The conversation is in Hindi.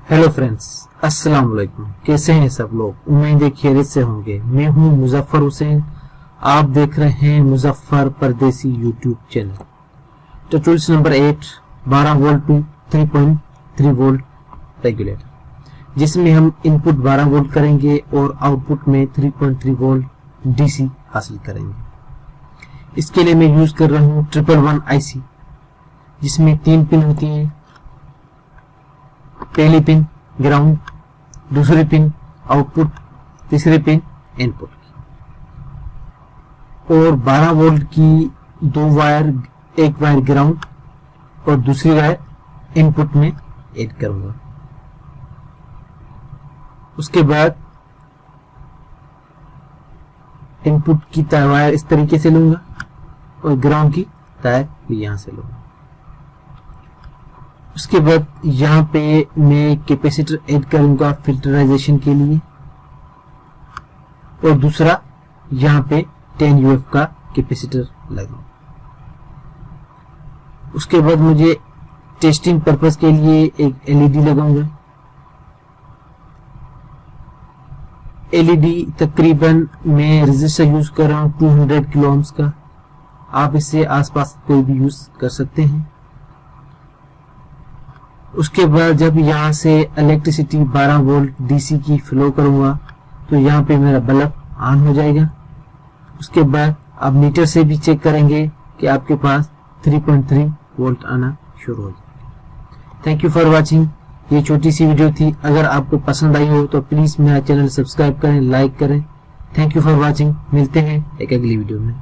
हेलो फ्रेंड्स, अस्सलाम वालेकुम। कैसे हैं सब लोग? उम्मीद है खैरियत से होंगे। मैं हूं मुजफ्फर हुसैन, आप देख रहे हैं Muzaffar Pardesi YouTube channel. Tutorial number 8, 12 volt to 3.3 volt regulator, जिसमें हम इनपुट 12 वोल्ट करेंगे और आउटपुट में 3.3 वोल्ट डीसी हासिल करेंगे। इसके लिए मैं यूज कर रहा हूं 111 आईसी, जिसमें 3 पिन होती हैं। पहली पिन ग्राउंड, दूसरी पिन आउटपुट, तीसरी पिन इनपुट की। और 12 वोल्ट की 2 वायर, एक वायर ग्राउंड और दूसरी वायर इनपुट में ऐड करूंगा। उसके बाद इनपुट की वायर इस तरीके से लूंगा और ग्राउंड की तार भी यहां से लूंगा। उसके बाद यहाँ पे मैं कैपेसिटर ऐड करूंगा फिल्टराइजेशन के लिए, और दूसरा यहाँ पे 10 UF का कैपेसिटर लगाऊंगा। उसके बाद मुझे टेस्टिंग पर्पस के लिए एक LED लगाऊंगा। LED तकरीबन मैं रजिस्टर यूज कर रहा हूँ 200 किलो ohms का। आप इससे आसपास कोई भी यूज कर सकते हैं। उसके बाद जब यहाँ से इलेक्ट्रिसिटी 12 वोल्ट डीसी की फ्लो करूंगा तो यहाँ पे मेरा बल्ब ऑन हो जाएगा। उसके बाद आप मीटर से भी चेक करेंगे कि आपके पास 3.3 वोल्ट आना शुरू हो जाएगा। Thank you for watching. ये छोटी सी वीडियो थी। अगर आपको पसंद आई हो तो प्लीज मेरा चैनल सब्सक्राइब करें, लाइक करें। Thank you for watching. मिलते हैं एक अगली वीडियो में।